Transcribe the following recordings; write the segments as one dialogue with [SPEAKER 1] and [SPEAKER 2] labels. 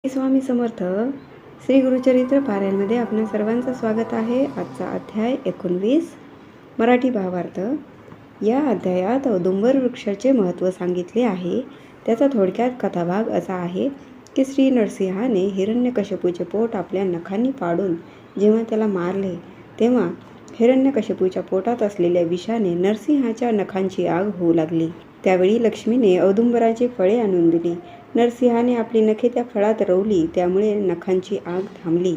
[SPEAKER 1] स्वामी समर्थ. श्री गुरुचरित्र पारायणमध्ये आपल्या सर्वांचं स्वागत आहे. आजचा अध्याय 19 मराठी भावार्थ. या अध्यायात औदुंबर वृक्षाचे महत्त्व सांगितले आहे. त्याचा थोडक्यात कथाभाग असा आहे की श्री नरसिंहाने हिरण्यकशिपूचे पोट आपल्या नखांनी पाडून जेव्हा त्याला मारले तेव्हा हिरण्यकशिपूच्या पोटात असलेल्या विषाने नरसिंहाच्या नखांची आग होऊ लागली. त्यावेळी लक्ष्मीने औदुंबराची फळे आणून दिली. नरसिंहाने आपली नखे त्या फळात रोवली, त्यामुळे नखांची आग थांबली.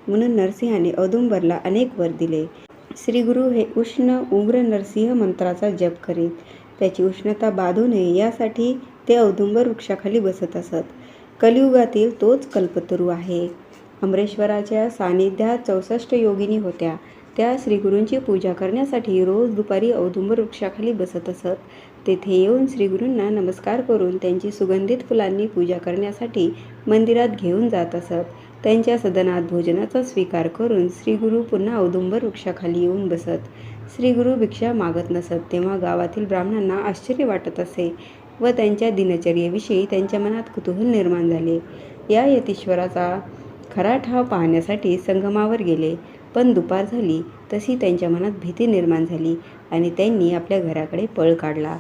[SPEAKER 1] म्हणून नरसिंहाने औदुंबरला अनेक वर दिले. श्रीगुरु हे उष्ण उग्र नरसिंह मंत्राचा जप करीत. त्याची उष्णता बाधू नये यासाठी ते औदुंबर वृक्षाखाली बसत असत. कलियुगातील तोच कल्पतरू आहे. अमरेश्वराच्या सानिध्यात 64 योगिनी होत्या. त्या श्रीगुरूंची पूजा करण्यासाठी रोज दुपारी औदुंबर वृक्षाखाली बसत असत. तेथे येऊन श्रीगुरूंना नमस्कार करून त्यांची सुगंधित फुलांनी पूजा करण्यासाठी मंदिरात घेऊन जात असत. त्यांच्या सदनात भोजनाचा स्वीकार करून श्रीगुरू पुन्हा औदुंबर वृक्षाखाली येऊन बसत. श्रीगुरू भिक्षा मागत नसत. तेव्हा गावातील ब्राह्मणांना आश्चर्य वाटत असे व त्यांच्या दिनचर्येविषयी त्यांच्या मनात कुतूहल निर्माण झाले. या यतीश्वराचा खरा ठाव पाहण्यासाठी संगमावर गेले, पण दुपार झाली तशी त्यांच्या मनात भीती निर्माण झाली आणि त्यांनी आपल्या घराकडे पळ काढला.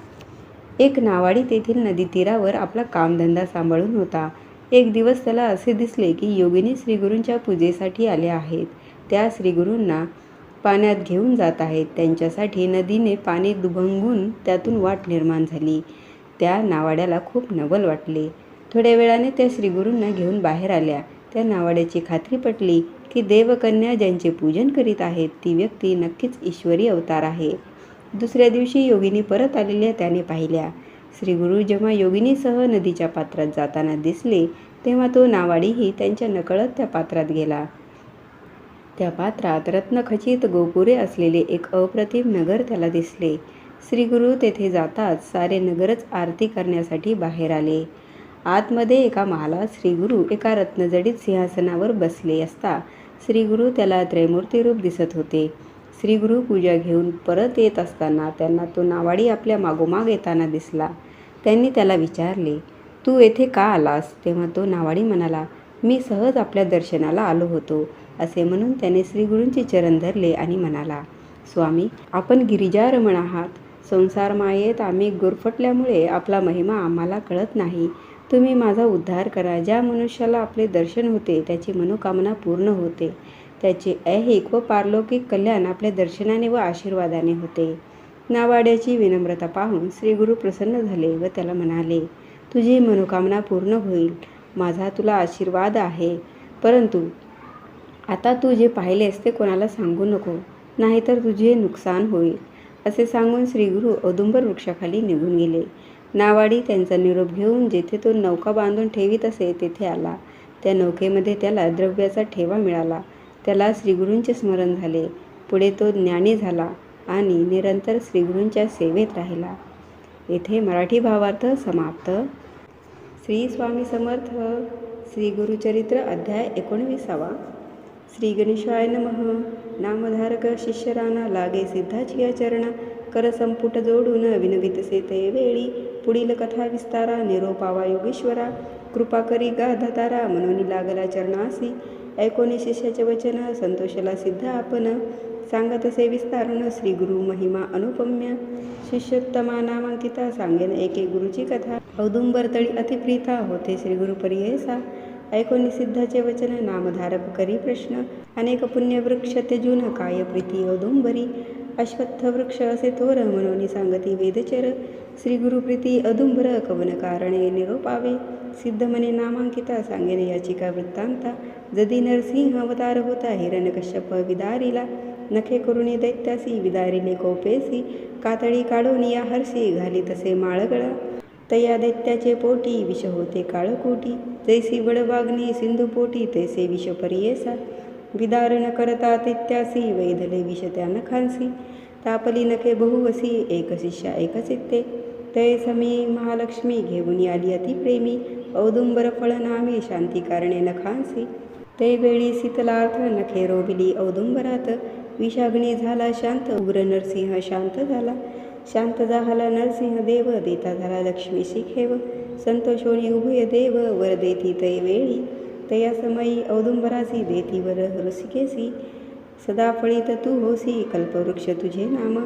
[SPEAKER 1] एक नावाडी तेथील नदी तीरावर आपला कामधंदा सांभाळून होता. एक दिवस त्याला असे दिसले की योगिनी श्रीगुरूंच्या पूजेसाठी आल्या आहेत. त्या श्रीगुरूंना पाण्यात घेऊन जात आहेत. त्यांच्यासाठी नदीने पाणी दुभंगून त्यातून वाट निर्माण झाली. त्या नावाड्याला खूप नवल वाटले. थोड्या वेळाने त्या श्रीगुरूंना घेऊन बाहेर आल्या. त्या नावाड्याची खात्री पटली की देवकन्या ज्यांचे पूजन करीत आहेत ती व्यक्ती नक्कीच ईश्वरी अवतार आहे. दुसऱ्या दिवशी योगिनी परत आलेल्या त्याने पाहिल्या. श्रीगुरू जेव्हा योगिनीसह नदीच्या पात्रात जाताना दिसले तेव्हा तो नावाडीही त्यांच्या नकळत त्या पात्रात गेला. त्या पात्रात रत्नखचित गोपुरे असलेले एक अप्रतिम नगर त्याला दिसले. श्रीगुरू तेथे जाताच सारे नगरच आरती करण्यासाठी बाहेर आले. आतमध्ये एका महालात श्रीगुरू एका रत्नजडित सिंहासनावर बसले असता श्रीगुरू त्याला त्रैमूर्ती रूप दिसत होते. श्रीगुरू पूजा घेऊन परत येत असताना त्यांना तो नावाडी आपल्या मागोमाग येताना दिसला. त्यांनी त्याला विचारले, तू येथे का आलास? तेव्हा तो नावाडी म्हणाला, मी सहज आपल्या दर्शनाला आलो होतो. असे म्हणून त्याने श्रीगुरूंचे चरण धरले आणि म्हणाला, स्वामी, आपण गिरिजारमण आहात. संसार मायेत आम्ही गुरफटल्यामुळे आपला महिमा आम्हाला कळत नाही. तुम्ही माझा उद्धार करा. ज्या मनुष्याला आपले दर्शन होते त्याची मनोकामना पूर्ण होते. त्याचे ऐहिक व पारलौकिक कल्याण आपल्या दर्शनाने व आशीर्वादाने होते. नावाड्याची विनम्रता पाहून श्रीगुरू प्रसन्न झाले व त्याला म्हणाले, तुझी मनोकामना पूर्ण होईल. माझा तुला आशीर्वाद आहे. परंतु आता तू जे पाहिलेस ते कोणाला सांगू नको, नाहीतर तुझे नुकसान होईल. असे सांगून श्रीगुरू औदुंबर वृक्षाखाली निघून गेले. नावाडी त्यांचा निरोप घेऊन जेथे तो नौका बांधून ठेवीत असे तेथे आला. त्या नौकेमध्ये त्याला द्रव्याचा ठेवा मिळाला. त्याला श्रीगुरूंचे स्मरण झाले. पुढे तो ज्ञानी झाला आणि निरंतर श्रीगुरूंच्या सेवेत राहिला. येथे मराठी भावार्थ समाप्त. श्री स्वामी समर्थ. श्री गुरुचरित्र अध्याय 19. श्री गणेशाय नमः. नामधारक शिष्यराना लागे सिद्धाचिया चरणा. कर संपुट जोडून विनवितसे ते वेळी. पुढील कथा विस्तारा निरोपावा योगेश्वरा. कृपा करी गाधतारा मनोनी लागला चरणासी. ऐकोनी शिष्याचे वचन संतोषला सिद्ध आपण. सांगत असे विस्तारण श्रीगुरु महिमा अनुपम्य. शिष्योत्तमा नामांकिता सांगेन एके गुरुची कथा. औदुंबर तळी अतिप्रीता होते श्रीगुरु परियेसा. ऐकोनी सिद्धाचे वचन नामधारक करी प्रश्न. अनेक पुण्यवृक्ष त्यजून काय प्रीती औदुंबरी. अश्वत्थ वृक्ष असे थोर मनोनी सांगती वेदचर. श्रीगुरु प्रीती औदुंबर कवन कारणे निरोपावे. सिद्ध मने नामांकिता सांगेन याचिका वृत्तांता. जदी नरसिंह अवतार होता हिरण्यकश्यप विदारिला. नखे करुणी दैत्यासी विदारिले कोपेसी. कातळी काढून या हरसी घाली तसे माळगळा. तया दैत्याचे पोटी विष होते काळकोटी. जैसी वडवाग्नी सिंधू पोटी तैसे विष परियेसा. विदारण करता दैत्यासी वैधले विष त्या नखांसी. तापली नखे बहुवसी एक शिष्या एक चित्ते. तय समी महालक्ष्मी घेऊन आली अतिप्रेमी. औदुंबर फळ नामे शांती कारणे नखांसी. ते वेळी शीतलार्थ नखे रोविली औदुंबरात. विषाग्नी झाला शांत उग्र नरसिंह शांत झाला. शांत झाला नरसिंह देव देता झाला लक्ष्मी शिखेव. संतोषोनी उभय देव वर देती तै वेळी. तया समयी औदुंबरासी देतीवर रसिकेसी सदा फळीत तू होसी कल्पवृक्ष तुझे नाम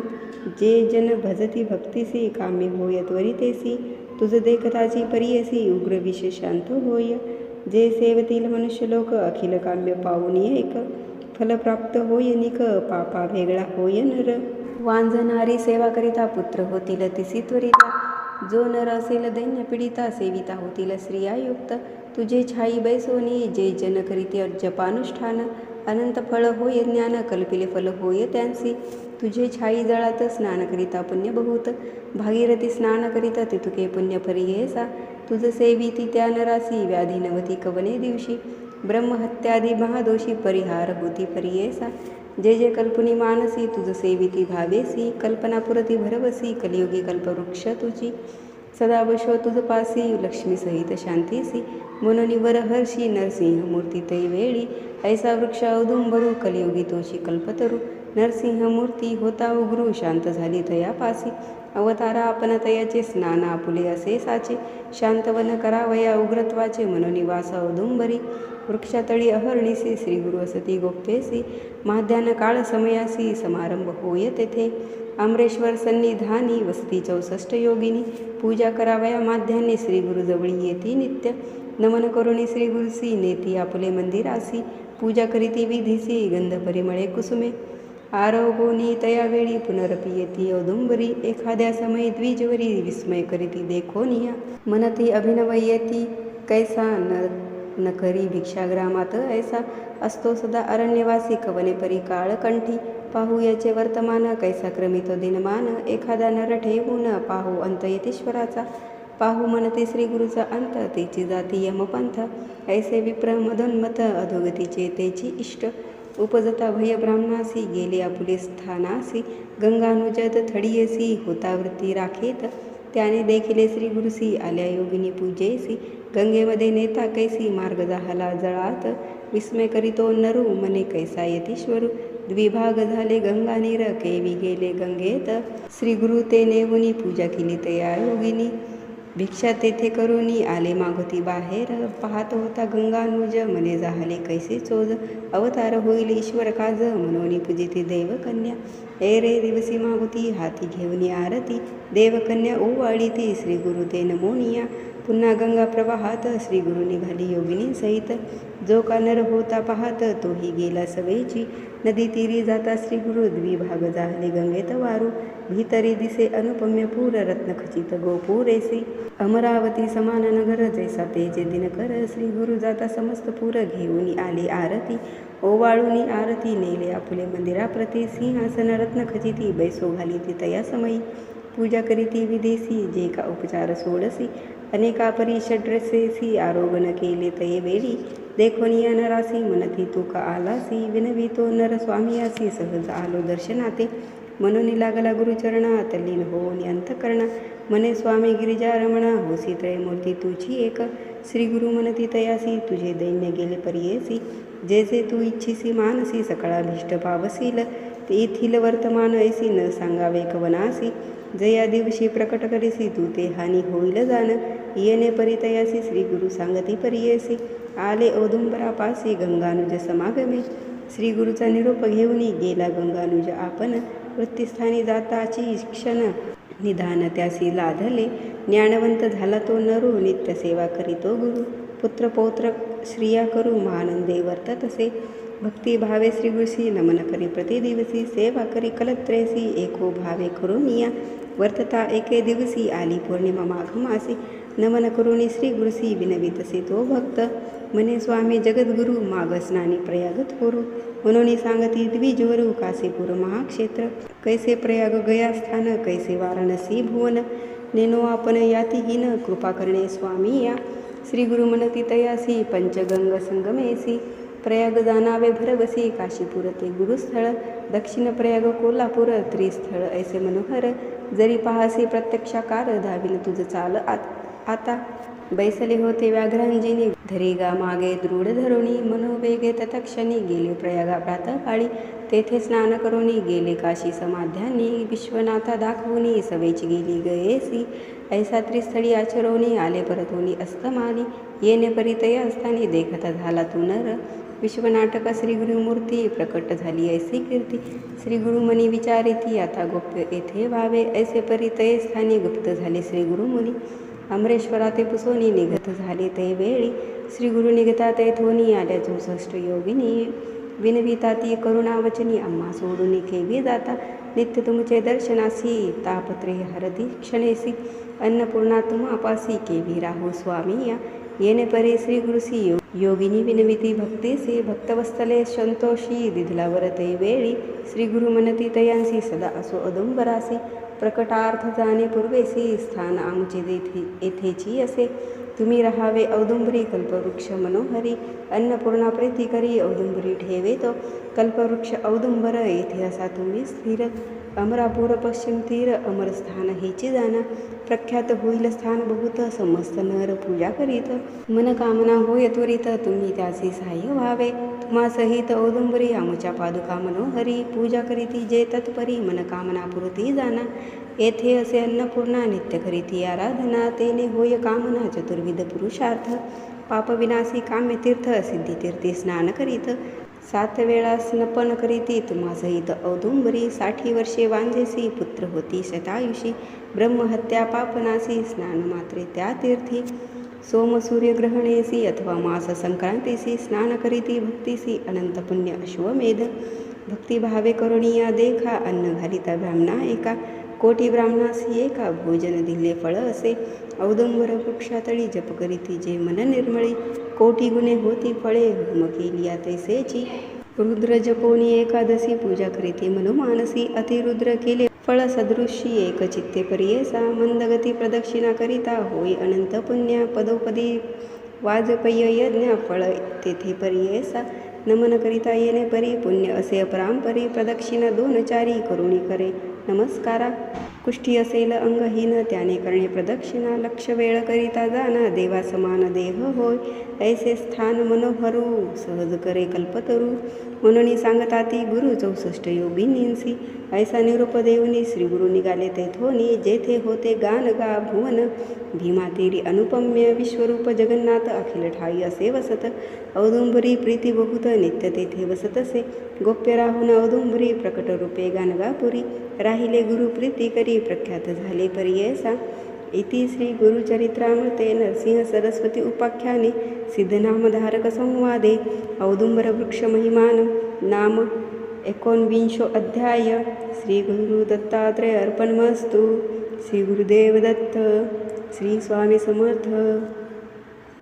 [SPEAKER 1] जे जन भजती भक्तीसी कामे होय त्वरितेसी तुझ देखताची परियसी उग्र विष शांत होय जे सेवतील मनुष्य लोक अखिल काम्य पाऊन एक फल प्राप्त होय निक पापा वेगळा होय नर वांझणारी सेवा करिता पुत्र होतील तिसी त्वरिता जो नर असेल दैन्य पीडिता सेविता होतील स्त्रिया युक्त तुझे छाई बैसोनी जे जन करीते जपानुष्ठान अनंत फळ होय ज्ञान कल्पिले फल होय त्यांसी तुझे छाई जळात स्नान करिता पुण्य बहुत भागीरथी स्नान करिता तितुके पुण्य परियेसा तुझ सेविती त्या नरासी व्याधी नवती कवने दिवशी ब्रह्महत्यादी महादोषी परिहार होती परियेसा जे जे कल्पनी मानसी तुझ सेविती भावेसी कल्पना पुरती भरवसी कलियुगी कल्पवृक्ष तुझी सदा वशो तुझ पासी लक्ष्मी सहित शांतीसी मनोनी वर हर्षी नरसिंह मूर्ती तै वेळी ऐसा वृक्ष औदुंबरू कलियुगी तोशी कल्पतरू नरसिंह मूर्ती होता उग्रू शांत झाली तया पासी अवतारा आपण तयाचे स्नान आपुले असे साचे शांतवन करावया उग्रत्वाचे मनोनिवास औदुंबरी वृक्षातळी अहर्णिसी श्री गुरु असती गोप्येसी माध्यान काळ समयासी समारंभ होय तेथे आम्रेश्वर सन्निधानी वसती 64 योगिनी पूजा करावया माध्याने श्री गुरु जवळी येती नित्य नमन करुणी श्री गुरुसी नेती आपुले मंदिरासी पूजा करीती विधीसी गंध परिमळे कुसुमे आरोगोनी तयावेळी पुनरपी येती औदुंबरी एखाद्या समयी द्विजवरी विस्मय करीती देखोनिया मनती अभिनव येती कैसा न करी भिक्षाग्रामात ऐसा असतो सदा अरण्यवासी कवने परी काळकंठी पाहू याचे वर्तमान कैसा क्रमितो दिनमान एखादा नर ठेवून पाहू अंत यतीश्वराचा पाहू म्हणते श्री गुरुचा अंत तेची जाती यमपंथ ऐसे विप्र मदोन्मत अधोगतीचे तेची इष्ट उपजता भय ब्राह्मणासी गेले आपुले स्थानासी गंगानुजत थडियेसी होता वृत्ती राखेत त्याने देखिले श्री गुरुसी आल्या योगिनी पूजेसी गंगेमध्ये नेता कैसी मार्ग झाला जळात विस्मय करीतो नरू मने कैसा यतीश्वरू द्विभाग झाले गंगा नीर केवी गेले गंगेत श्री गुरु ते नेवुनी पूजा केली तया योगिनी भिक्षा तेथे करुनी आले मागोती बाहेर पाहत होता गंगानुज मने झाले कैसे चोज अवतार होईल ईश्वर काज मनोनी पूजिती देवकन्या ए रे दिवसी मागोती हाती घेऊनी आरती देवकन्या ओवाळी ती श्री गुरु ते नमोनिया पुन्हा गंगा प्रवाहात श्री गुरु निघाली योगिनी सहित जो का नर होता पाहत तोही गेला सवेची नदी तीरी जाता श्री गुरु द्विभाग झाले गंगेत वारू भीतरी दिसे अनुपम्य पूर रत्नखचित गोपुरेसी अमरावती समान नगर जैसा तेजे दिनकर श्री गुरु जाता समस्त पूर घेऊन आले आरती ओवाळूनी आरती नेले आपुले मंदिराप्रती सिंहासन रत्नखचिती बैसो घाली ती तया समयी पूजा करीती विदेसी जे का उपचार सोडसी अनेका परी षड्रसेसी आरोगण केले तये वेळी देखोनिया नरासी मनती तू का आलासी विनवी तो नर स्वामियासी सहज आलो दर्शनाते मनोनी लागला गुरुचरणा तल्लीन होऊन अंतकरणा मने स्वामी गिरिजारमणा होसी त्रय मूर्ती तुझी एक श्री गुरु मनती तयासी तुझे दैन्य गेले परियेसी जे तू इच्छिसी मानसी सकळाभीष्ट पावसील तेथील वर्तमान ऐसी न सांगावे कवनासी जया दिवशी प्रकट करीसी तू ते हानी होईल जाण येणे परितयासी श्री गुरु सांगती परियेसी आले औदुंबरापासी गंगानुज समागमे श्री गुरुचा निरोप घेऊनी गेला गंगानुज आपण वृत्तीस्थानी जाताची क्षण निधान त्यासी लाधले ज्ञानवंत झाला तो नरू नित्य सेवा करीतो गुरु पुत्र पौत्र श्रिया करू महानंदे वर्तत असे भक्ती भावे श्री गुरुसी नमन करी प्रतिदिवसी सेवा करी कलत्रेसी एको भावे करुनिया वर्तता एके दिवसी आली पौर्णिमा माघ मासी नमन करुणी श्री गुरुसी विनवितसे तो भक्त मने स्वामी जगद्गुरु माग स्नानी प्रयागत होरू म्हणून सांगती द्विजवरू काशीपूर महाक्षेत्र कैसे प्रयाग गया स्थान कैसे वाराणसी भुवन नेनो आपण यातीहीन कृपा करणे स्वामी या श्री गुरु मनती तयासी पंचगंग संगमेसी प्रयाग जाणावे भरवसी काशीपूर ते गुरुस्थळ दक्षिण प्रयाग कोल्हापूर त्रिस्थळ ऐसे मनोहर जरी पाहासी प्रत्यक्षाकार धाविन तुझ चाल आता बैसले होते व्याघ्रांजिनी धरिगा मागे दृढ धरुणी मनोवेगे तत्क्षणी गेले प्रयागा प्रातःकाळी तेथे स्नान करुनी गेले काशी समाध्यानी विश्वनाथा दाखवुनी सवेची गेली गयेसी ऐसा त्रिस्थळी आचरवणी आले परतोनी अस्तमानी येणे परितया स्थानी देखता झाला तू नर. विश्वनाटक श्री गुरुमूर्ती प्रकट झाली ऐसी कीर्ती. श्री गुरुमनी विचारिती आता गोप्य येथे व्हावे. ऐसे परितये स्थानी गुप्त झाले श्री गुरुमुनी. अमरेश्वरा ते पुसोनी निघत झाले ते वेळी. श्री गुरु निघता ते थोनी आल्या 64 योगिनी. विनविता ती करुणावचनी आम्हा सोडून केवी जाता. नित्य तुमचे दर्शनासी तापत्रे हरती क्षणेसी. अन्नपूर्णा तुम्हापासी केवी राहू स्वामी या. येणे परी श्री गुरुसी योगिनी विनविती भक्तीसी. भक्तवस्तले संतोषी दिधलावर ते वेळी. श्री गुरु मनती तयांसी सदा असो औदुंबरासी. प्रकटार्थ जाणे पूर्वेसी स्थान आमचे येथेची असे. तुम्ही राहावे औदुंबरी कल्पवृक्ष मनोहरी. अन्नपूर्णा प्रीती करी औदुंबरी ठेवे तो. कल्पवृक्ष औदुंबर येथे असा तुम्ही स्थिर. अमरापूर पश्चिम तीर अमर स्थान हेची जाना. प्रख्यात होईल स्थान बहुत समस्त नर पूजा करीत. मनकामना होय त्वरित तुम्ही त्याचे सहाय्य व्हावे. तुम्हा सहित औदुंबरी आमच्या पादुका मनोहरी. पूजा करीती जे तत्परी मनकामना पुरती जाना. येथे असे अन्नपूर्णा नित्य करीती आराधना. तेने होय कामना चतुर्विध पुरुषार्थ. पापविनाशी काम्य तीर्थ सिद्धी तीर्थी स्नान करीत. 7 वेळा स्नपन करीती तुम्हा सहित औदुंबरी. 60 वर्षे वांझेसी पुत्र होती शतायुषी. ब्रह्महत्या पापनासी स्नान मात्रे त्या तीर्थी. सोम सूर्यग्रहणेसी अथवा मास संक्रांतीसी स्नान करीती भक्तीसी अनंत पुण्य अश्वमेध. भक्तिभावे करुणिया देखा अन्न घालिता ब्राह्मणा एका. कोटी ब्राह्मणासी एका भोजन दिले फळ असे. औदुंबर वृक्षातळी जप करीती जे मन निर्मळी. कोटी गुणे होती फळे होम केली तैसेची. रुद्र जपोनी एकादशी पूजा करीती मनोमानसी. अतिरुद्र केले फळ सदृशी एक चित्ते परियेसा. मंदगती प्रदक्षिणा करिता होई अनंत पुण्य. पदोपदी वाजपेय यज्ञ फळ तेथे परियेसा. नमन करिता येणे परी पुण्य असे अपरांपरी. प्रदक्षिणा 2 चारी करुणी करे नमस्कारा. कुष्ठी असेल अंगहीन त्याने करणे प्रदक्षिणा. लक्ष वेळ करिता जाना देवा समान देह होय. ऐसे स्थान मनोहरू सहज करे कल्पतरू. म्हणून सांगता ती गुरु 64 योगिनींसी. ऐसा निरूप देऊनी श्री गुरु निघाले तेथोनी. जेथे होते गान गा भुवन भीमातीरी अनुपम्य. विश्वरूप जगन्नाथ अखिल ठाई असे वसत. औदुंबरी प्रीती बहुत नित्य तेथे वसतसे. गोप्य राहून औदुंबरी प्रकट रूपे गानगापुरी. राहिले गुरु प्रीती करी प्रख्यात झाले परियेसा. इति श्री गुरुचरित्रामृते नरसिंह सरस्वती उपाख्याने सिद्धनामधारक संवादे औदुंबर वृक्ष महिमान नाम 19 अध्याय. श्री गुरु दत्तात्रय अर्पणमस्तु. श्री गुरुदेव दत्त. श्री स्वामी समर्थ.